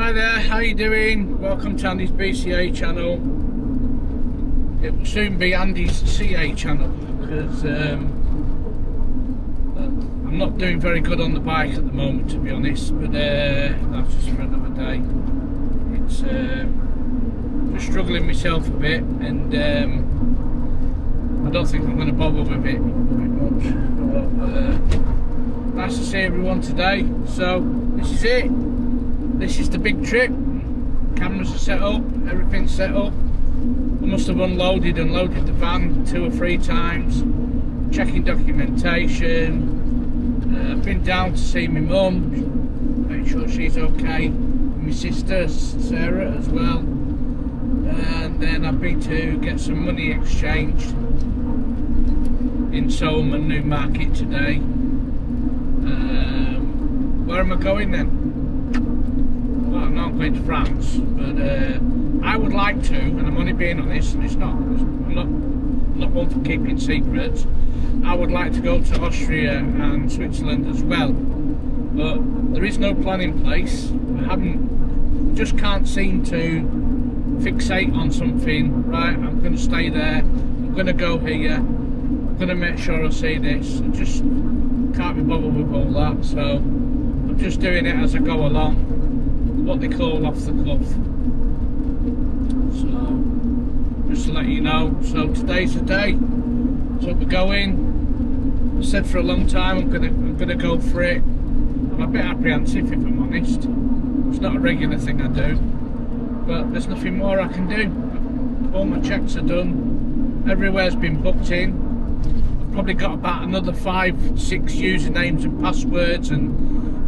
Hi there, how you doing? Welcome to Andy's BCA channel. It will soon be Andy's CA channel because I'm not doing very good on the bike at the moment, to be honest, but that's just for another day. It's just struggling myself a bit, and I don't think I'm going to bother with it very much. Nice to see everyone today. So this is it. This is the big trip. Cameras are set up, everything's set up. I must have unloaded and loaded the van 2 or 3 times, checking documentation. I've been down to see my mum, make sure she's okay, my sister Sarah as well, and then I've been to get some money exchanged in Solomon Newmarket today. Where am I going then? Well, I'm not going to France, but I would like to, and I'm only being honest, and I'm not one for keeping secrets. I would like to go to Austria and Switzerland as well, but there is no plan in place. Just can't seem to fixate on something. Right, I'm going to stay there, I'm going to go here, I'm going to make sure I see this. I just can't be bothered with all that, so I'm just doing it as I go along, what they call off the cuff. So just to let you know, so today's the day. So we're going. I said for a long time I'm gonna go for it. I'm a bit apprehensive, if I'm honest. It's not a regular thing I do, but there's nothing more I can do. All my checks are done. Everywhere's been booked in. I've probably got about another 5-6 usernames and passwords and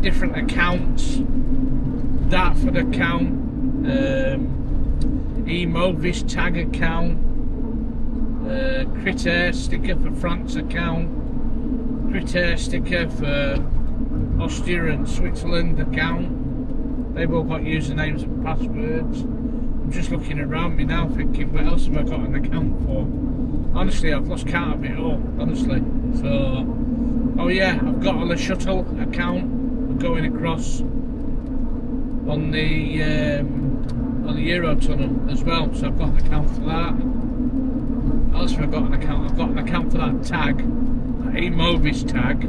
different accounts. Dartford account, Emovis tag account, Critter sticker for France account, Critter sticker for Austria and Switzerland account. They've all got usernames and passwords. I'm just looking around me now thinking, what else have I got an account for? Honestly, I've lost count of it all, honestly. So, oh yeah, I've got on a shuttle account. We're going across on the Eurotunnel as well, so I've got an account for that. What else have I got an account? I've got an account for that tag, that Emovis tag.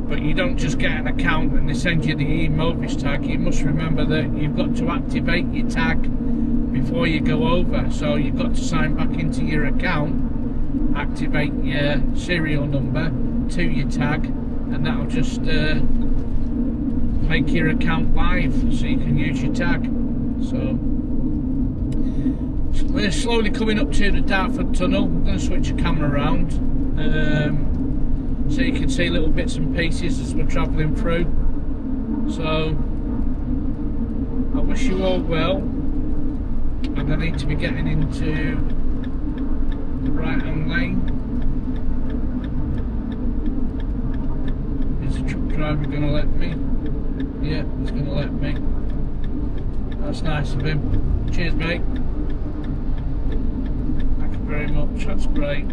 But you don't just get an account and they send you the Emovis tag. You must remember that you've got to activate your tag before you go over. So you've got to sign back into your account, activate your serial number to your tag, and that'll just make your account live so you can use your tag. So we're slowly coming up to the Dartford tunnel. I'm going to switch the camera around so you can see little bits and pieces as we're travelling through. So I wish you all well, and I need to be getting into the right hand lane. Is the truck driver going to let me? Yeah, he's going to let me. That's nice of him. Cheers, mate. Thank you very much. That's great.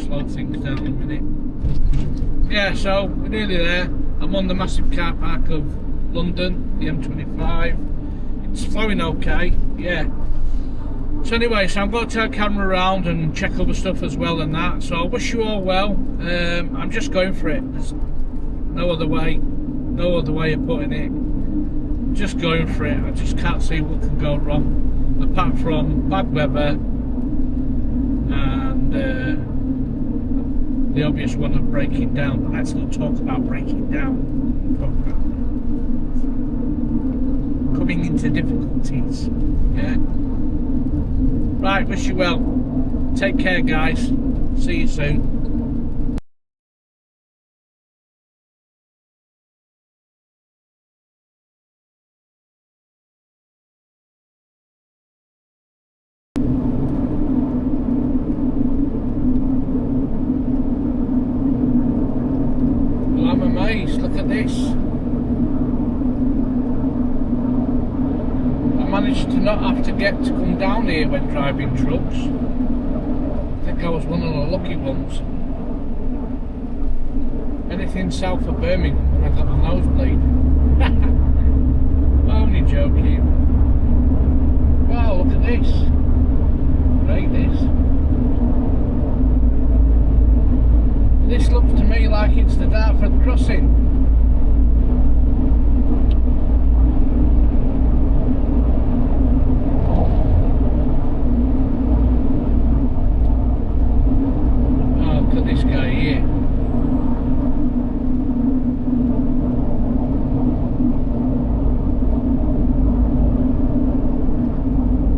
Slow things down a minute. Yeah, so we're nearly there. I'm on the massive car park of London, the M25. It's flowing okay, yeah. So anyway, so I'm going to turn the camera around and check other stuff as well and that. So I wish you all well. I'm just going for it. There's no other way of putting it. Just going for it. I just can't see what can go wrong, apart from bad weather and the obvious one of breaking down. But let's not talk about breaking down. Talk about coming into difficulties. Yeah. Right. Wish you well. Take care, guys. See you soon. I'm amazed, look at this. I managed to not have to come down here when driving trucks. I think I was one of the lucky ones. Anything south of Birmingham, I got a nosebleed. joking. Wow, look at this. Great, this. This looks to me like it's the Dartford crossing. Oh, look at this guy here.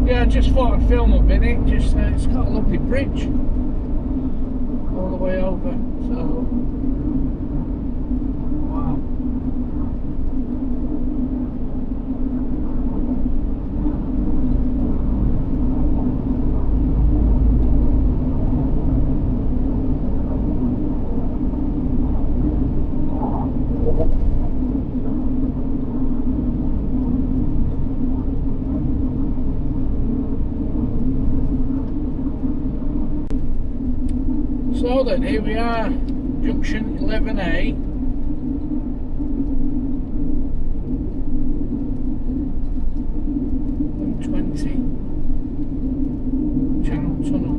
Yeah, I just thought I'd film up in it. Just it's got a lovely bridge all the way over. So, wow. So then, here we are, junction 11A. Channel Tunnel.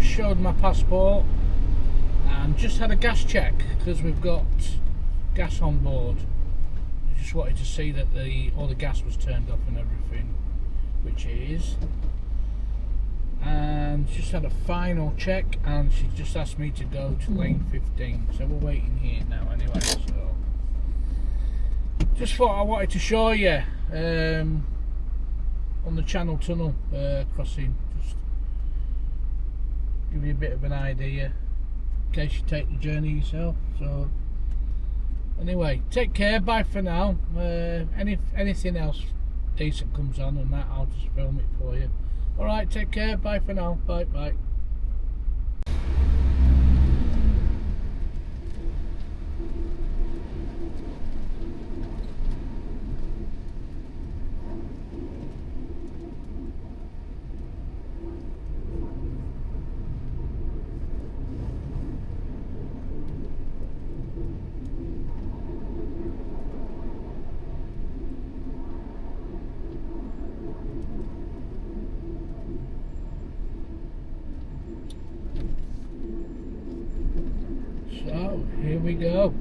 Showed my passport and just had a gas check because we've got gas on board. I just wanted to see that all the gas was turned off and everything, which it is. And just had a final check and she just asked me to go to lane 15, so we're waiting here now anyway. So just thought I wanted to show you on the Channel Tunnel crossing, just give you a bit of an idea in case you take the journey yourself. So anyway, take care, bye for now. Anything else decent comes on and that, I'll just film it for you. Alright, take care, bye for now, bye. here we go.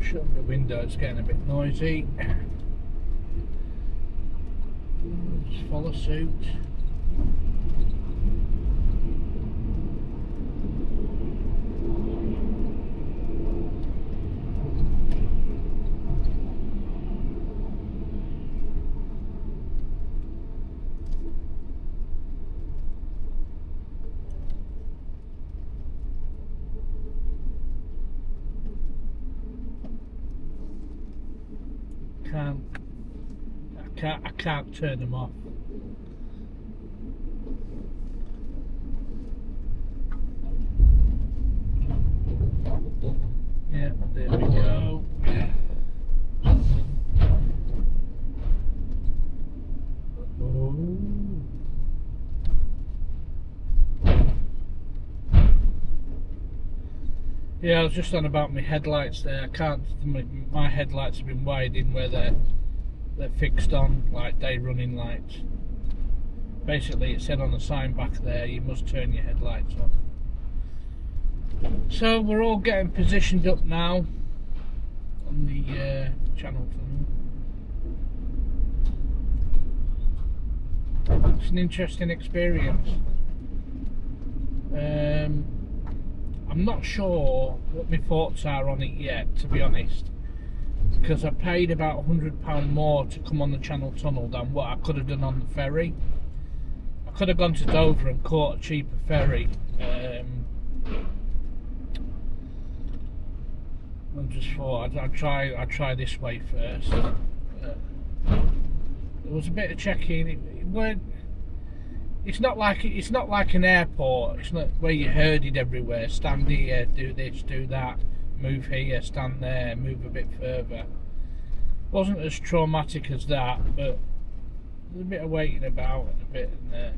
Shut the window, it's getting a bit noisy. Just follow suit. I can't turn them off. Yeah, there we go. Oh. Yeah, I was just on about my headlights there. I can't. My headlights have been wired in where they're fixed on, like day running lights. Basically, it said on the sign back there, you must turn your headlights off. So we're all getting positioned up now on the channel tunnel. It's an interesting experience. I'm not sure what my thoughts are on it yet, to be honest, because I paid about £100 more to come on the Channel Tunnel than what I could have done on the ferry. I could have gone to Dover and caught a cheaper ferry. I just thought I'd try this way first. There was a bit of checking. It weren't. It's not like an airport. It's not where you're herded everywhere. Stand here, do this, do that. Move here, stand there, move a bit further. Wasn't as traumatic as that, but there's a bit of waiting about and a bit in there.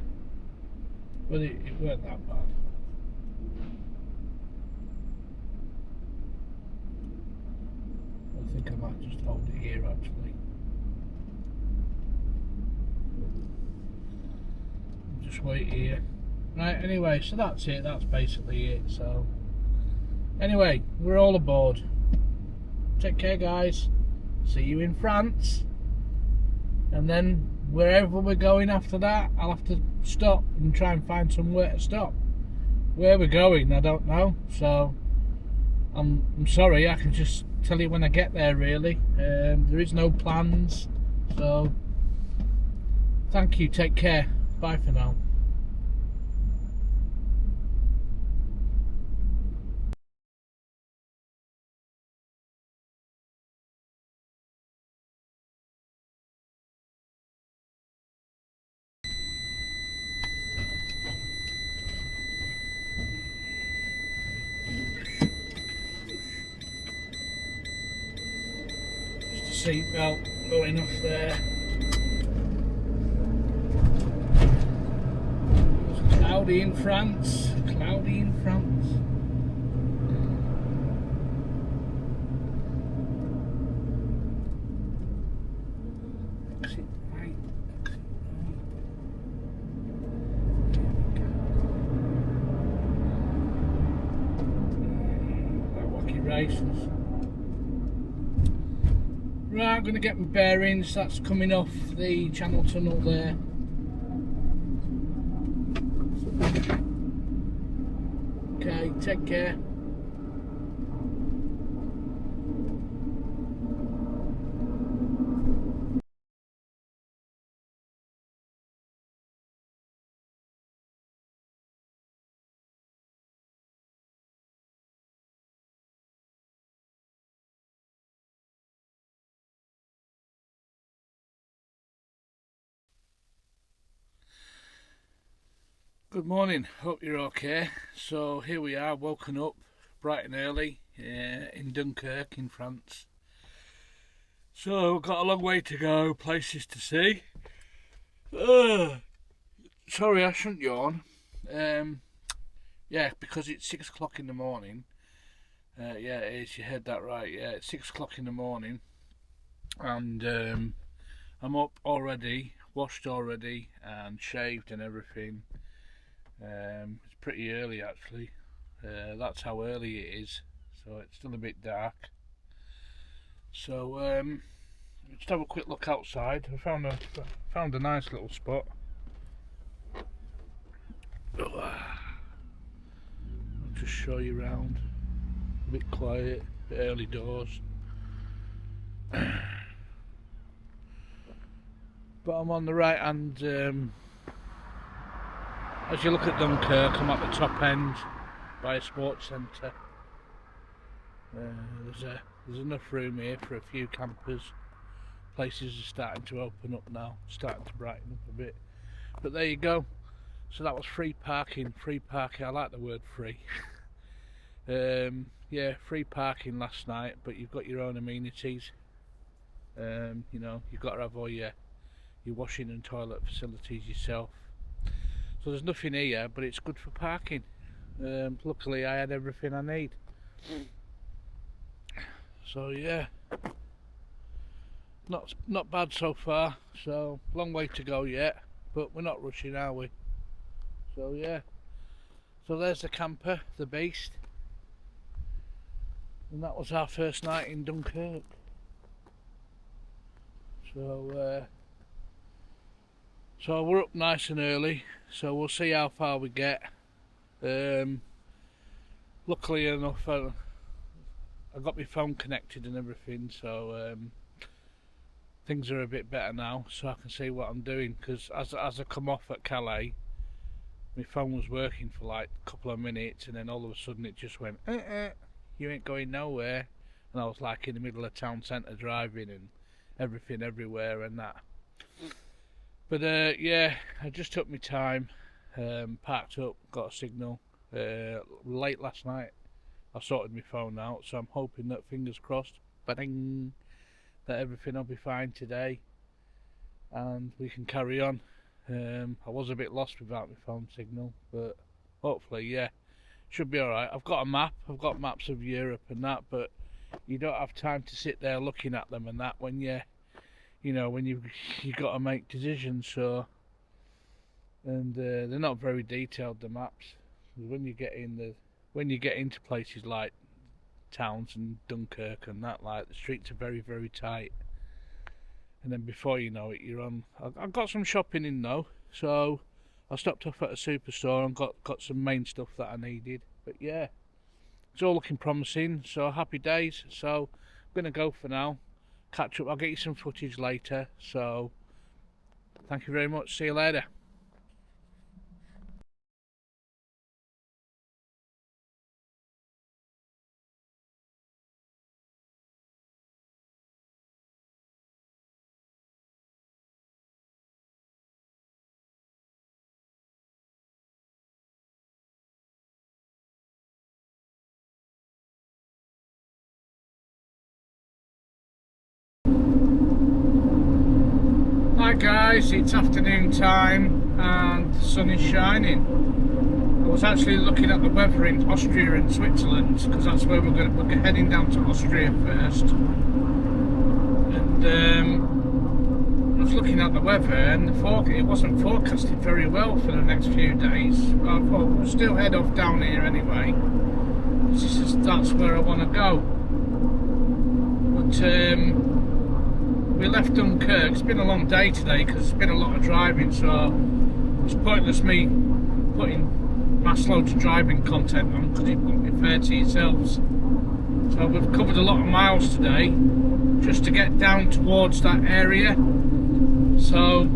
But it weren't that bad. I think I might just hold it here actually. Just wait here. Right, anyway, so that's it. That's basically it. So anyway, we're all aboard. Take care, guys. See you in France. And then wherever we're going after that, I'll have to stop and try and find somewhere to stop. Where we're going, I don't know. So I'm sorry, I can just tell you when I get there, really. There is no plans. So thank you, take care. Bye for now. Seatbelt going off there. It's cloudy in France. Cloudy in France. Exit right. Exit right. That wacky races. Right, I'm going to get my bearings. That's coming off the Channel Tunnel there. Okay, take care. Good morning, hope you're okay. So here we are, woken up bright and early in Dunkirk in France. So we've got a long way to go, places to see. Sorry, I shouldn't yawn. Yeah, because it's 6 o'clock in the morning. Yeah, it is, you heard that right. Yeah, it's 6 o'clock in the morning. And I'm up already, washed already and shaved and everything. It's pretty early actually. That's how early it is, so it's still a bit dark. So let's have a quick look outside. I found a nice little spot. I'll just show you around. A bit quiet, a bit early doors. But I'm on the right hand. As you look at Dunkirk, I'm at the top end by a sports centre. There's enough room here for a few campers. Places are starting to open up now, starting to brighten up a bit. But there you go. So that was free parking. Free parking. I like the word free. Yeah, free parking last night. But you've got your own amenities. You know, you've got to have all your washing and toilet facilities yourself. So there's nothing here, but it's good for parking. Luckily I had everything I need. So yeah, not bad so far. So long way to go yet, but we're not rushing, are we? So yeah, so there's the camper, the Beast, and that was our first night in Dunkirk. So we're up nice and early, so we'll see how far we get. Luckily enough, I got my phone connected and everything, so things are a bit better now, so I can see what I'm doing. Because as I come off at Calais, my phone was working for like a couple of minutes, and then all of a sudden it just went, you ain't going nowhere. And I was like in the middle of town centre driving, and everything everywhere and that. But yeah, I just took my time, parked up, got a signal. Late last night I sorted my phone out, so I'm hoping that, fingers crossed, ba-ding, that everything will be fine today and we can carry on. I was a bit lost without my phone signal, but hopefully, yeah, should be alright. I've got a map, I've got maps of Europe and that, but you don't have time to sit there looking at them and that when you know, when you got to make decisions. So, and they're not very detailed, the maps. When you get into places like towns and Dunkirk and that, like, the streets are very, very tight. And then before you know it, you're on. I got some shopping in though, so I stopped off at a superstore and got some main stuff that I needed. But yeah, it's all looking promising. So happy days. So I'm gonna go for now. Catch up. I'll get you some footage later. So thank you very much. See you later. Hi guys, it's afternoon time and the sun is shining. I was actually looking at the weather in Austria and Switzerland, because that's where we're heading down to Austria first. And I was looking at the weather, and it wasn't forecasted very well for the next few days. I thought we'll still head off down here anyway. That's where I want to go. But we left Dunkirk. It's been a long day today because it's been a lot of driving, so it's pointless me putting mass loads of driving content on because it wouldn't be fair to yourselves. So we've covered a lot of miles today just to get down towards that area. So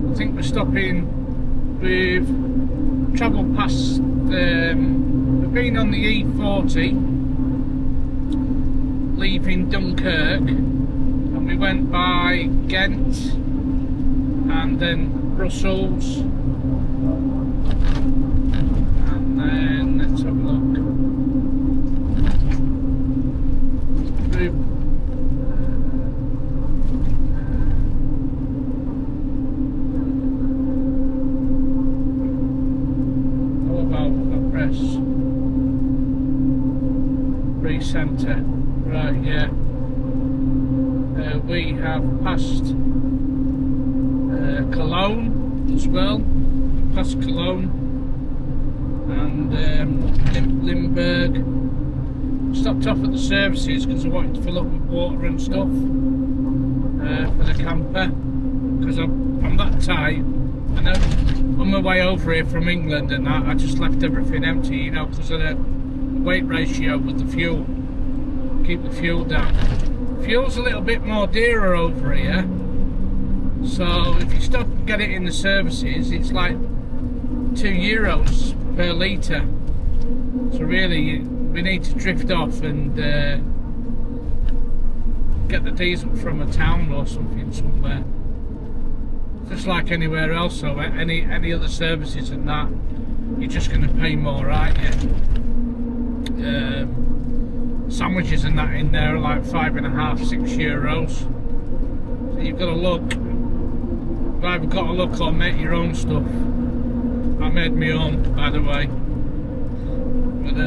I think we're stopping. We've travelled past, we've been on the E40 leaving Dunkirk. We went by Ghent and then Brussels, and then let's have a look. How about the press? Re-centre, right? Yeah. We have passed Cologne as well, past Cologne, and Limburg. Stopped off at the services because I wanted to fill up with water and stuff for the camper, because I'm that tight. And on my way over here from England and that, I just left everything empty, you know, because of the weight ratio with the fuel. Keep the fuel down. Fuel's a little bit more dearer over here, so if you stop and get it in the services, it's like €2 per litre. So really, we need to drift off and get the diesel from a town or something somewhere. Just like anywhere else, so any other services and that, you're just going to pay more, aren't you? Sandwiches and that in there are like €5.5, €6. So you've got to look. You've either got to look or make your own stuff. I made my own, by the way. But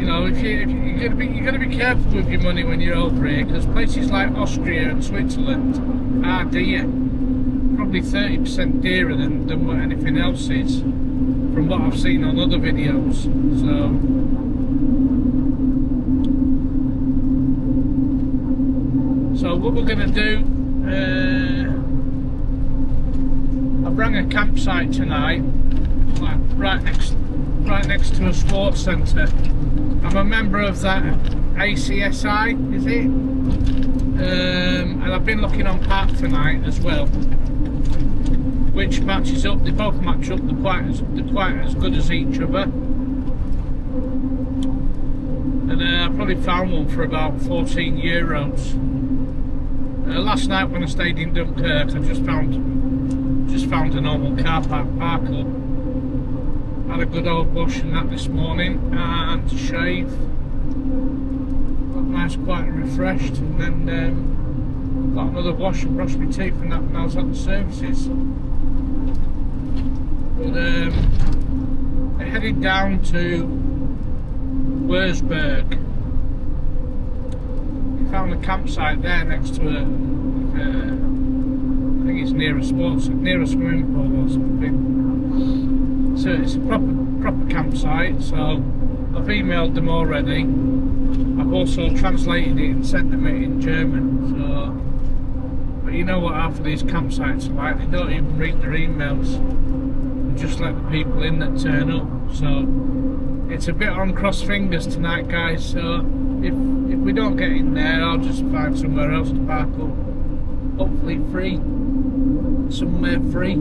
you know, you're gonna be careful with your money when you're over here, because places like Austria and Switzerland are dear, probably 30% dearer than what anything else is, from what I've seen on other videos. So what we're gonna do, I've rang a campsite tonight, like right next to a sports centre. I'm a member of that ACSI, is it? And I've been looking on Park tonight as well, which matches up. They both match up. They're quite as good as each other. And I probably found one for about €14. Last night when I stayed in Dunkirk, I just found a normal car park up. Had a good old wash and that this morning, and shave. Got nice, quite refreshed, and then got another wash and brushed my teeth and that when I was at the services. But I headed down to Wurzburg. We found a campsite there next to a, I think it's near a swimming pool or something. So it's a proper campsite, so I've emailed them already. I've also translated it and sent them it in German. So, but you know what half of these campsites are like, they don't even read their emails. They just let the people in that turn up. So it's a bit on cross fingers tonight, guys. So if we don't get in there, I'll just find somewhere else to park up. Hopefully free, somewhere free.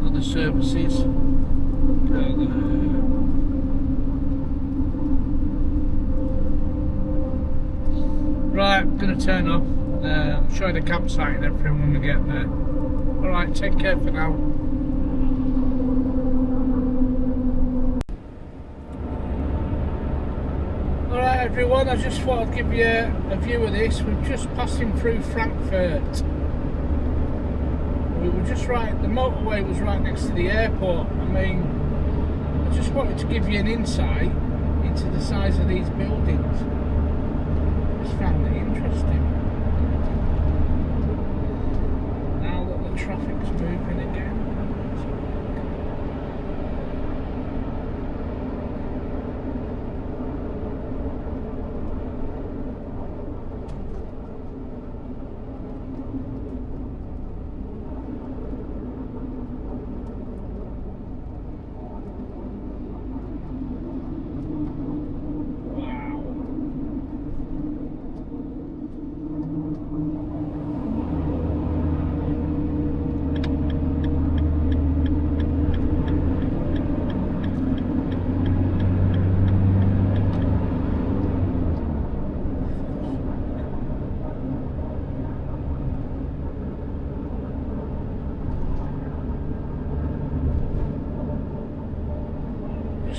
The services. Right, I'm going to turn off. I'll show you the campsite and everything when we get there. Alright, take care for now. Alright everyone, I just thought I'd give you a view of this. We're just passing through Frankfurt. We were just right, the motorway was right next to the airport. I mean, I just wanted to give you an insight into the size of these buildings. Just found it interesting. Now that the traffic's moving again.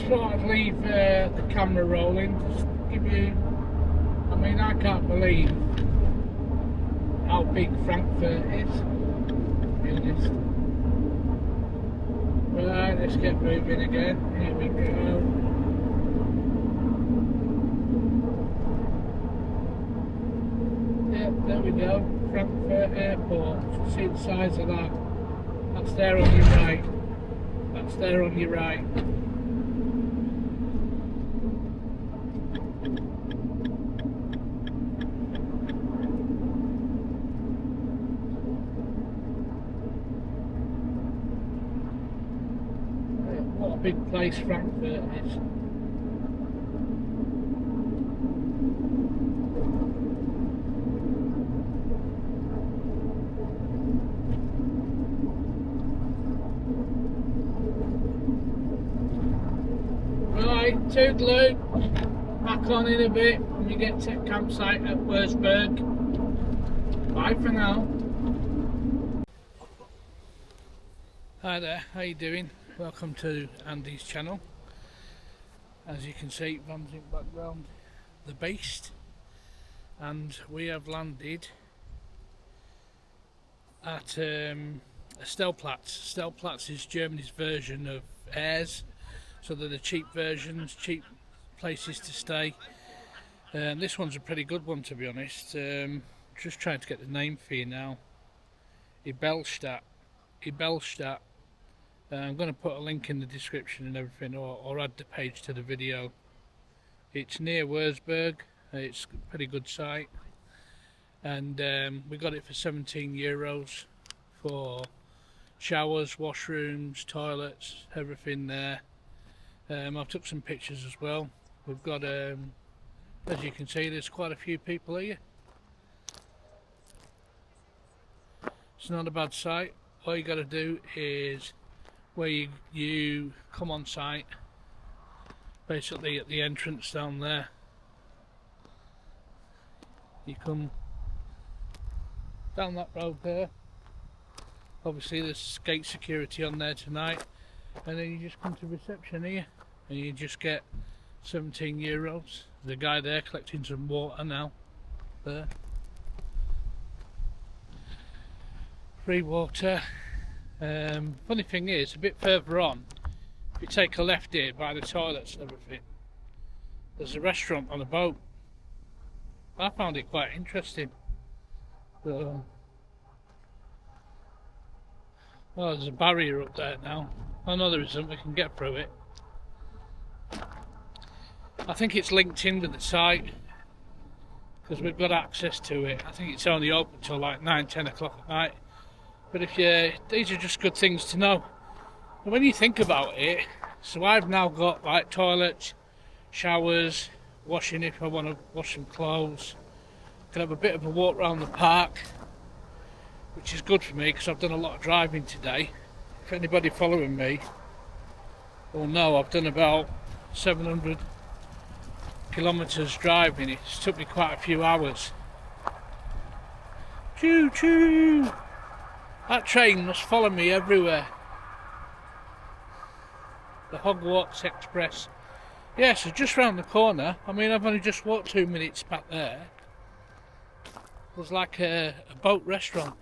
Thought I'd leave the camera rolling, just give you, I mean, I can't believe how big Frankfurt is, to be honest. Right, let's get moving again, here we go. There we go, Frankfurt Airport. See the size of that. That's there on your right. That's there on your right. What a big place Frankfurt is. Right, toodaloo. Back on in a bit when we get to campsite at Wurzburg. Bye for now. Hi there, how you doing? Welcome to Andy's channel. As you can see, vans in background, the Beast, and we have landed at Stellplatz. Stellplatz is Germany's version of Airs, so they're the cheap versions, cheap places to stay. This one's a pretty good one, to be honest. Just trying to get the name for you now. Ibelstadt. I'm going to put a link in the description and everything, or add the page to the video. It's near Wurzburg. It's a pretty good site, and we got it for €17 for showers, washrooms, toilets, everything there. I've took some pictures as well. We've got, as you can see, there's quite a few people here. It's not a bad site. All you got to do is, where you come on site, basically at the entrance down there, you come down that road there. Obviously there's gate security on there tonight, and then you just come to reception here and you just get €17. There's a guy there collecting some water now there, free water. Funny thing is, a bit further on, if you take a left here by the toilets and everything, there's a restaurant on a boat. I found it quite interesting. So, well, there's a barrier up there now. Oh no, there isn't, we can get through it. I think it's linked in with the site, because we've got access to it. I think it's only open till like 9-10 o'clock at night. But these are just good things to know. And when you think about it, so I've now got like toilets, showers, washing if I want to wash some clothes. I can have a bit of a walk around the park, which is good for me because I've done a lot of driving today. If anybody following me will know, I've done about 700 kilometres driving. It's took me quite a few hours. Choo choo! That train must follow me everywhere. The Hogwarts Express. Yeah, so just round the corner. I mean, I've only just walked 2 minutes back there. There's like a boat restaurant.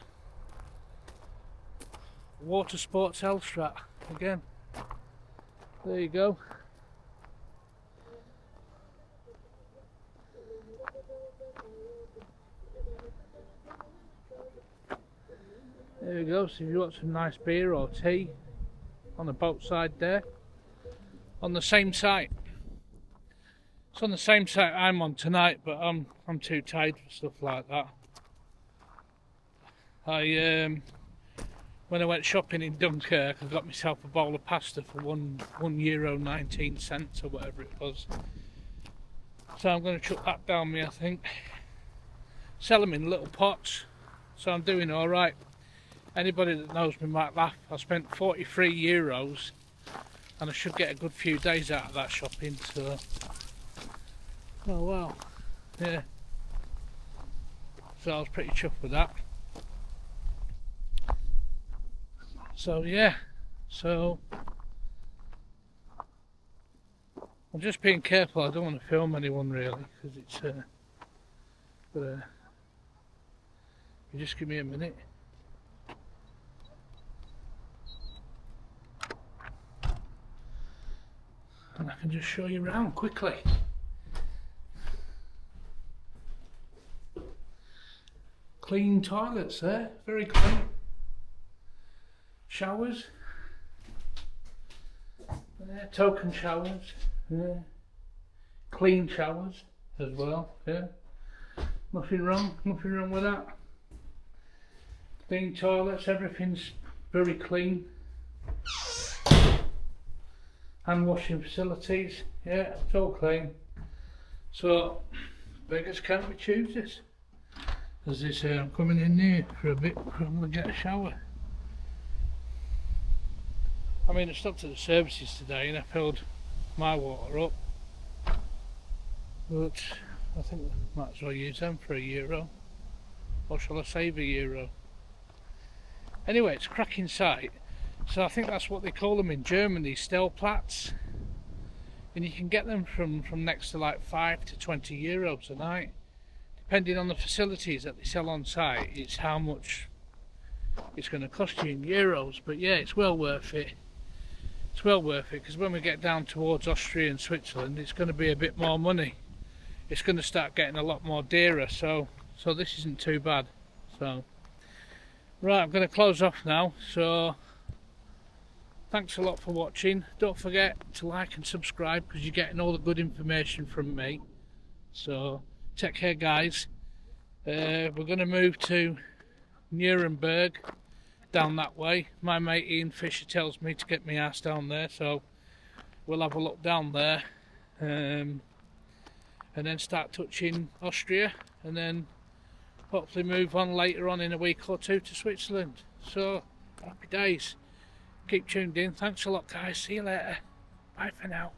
Water Sports Elstrat again. There you go. There we go, so if you want some nice beer or tea on the boat side there, on the same site. It's on the same site I'm on tonight, but I'm too tired for stuff like that. When I went shopping in Dunkirk, I got myself a bowl of pasta for €1.19 or whatever it was. So I'm going to chuck that down me, I think. Sell them in little pots, so I'm doing alright. Anybody that knows me might laugh. I spent €43 and I should get a good few days out of that shopping, so oh wow, yeah, so I was pretty chuffed with that. So yeah, so I'm just being careful. I don't want to film anyone really, because it's but you just give me a minute. And I can just show you around quickly. Clean toilets there, very clean. Showers. Token showers. Yeah. Clean showers as well. Yeah. Nothing wrong with that. Clean toilets, everything's very clean. Hand washing facilities, yeah, it's all clean. So, beggars can't be choosers. As they say, I'm coming in here for a bit, I'm going to get a shower. I mean, I stopped at the services today and I filled my water up. But I think I might as well use them for €1. Or shall I save €1? Anyway, it's a cracking site. So I think that's what they call them in Germany, Stellplatz. And you can get them from next to like €5 to €20 a night. Depending on the facilities that they sell on site, it's how much it's going to cost you in euros. But yeah, it's well worth it. It's well worth it, because when we get down towards Austria and Switzerland, it's going to be a bit more money. It's going to start getting a lot more dearer, so this isn't too bad. So right, I'm going to close off now. So thanks a lot for watching. Don't forget to like and subscribe, because you're getting all the good information from me. So take care, guys. We're going to move to Nuremberg, down that way. My mate Ian Fisher tells me to get my ass down there, so we'll have a look down there, and then start touching Austria, and then hopefully move on later on in a week or two to Switzerland. So happy days. Keep tuned in. Thanks a lot, guys. See you later. Bye for now.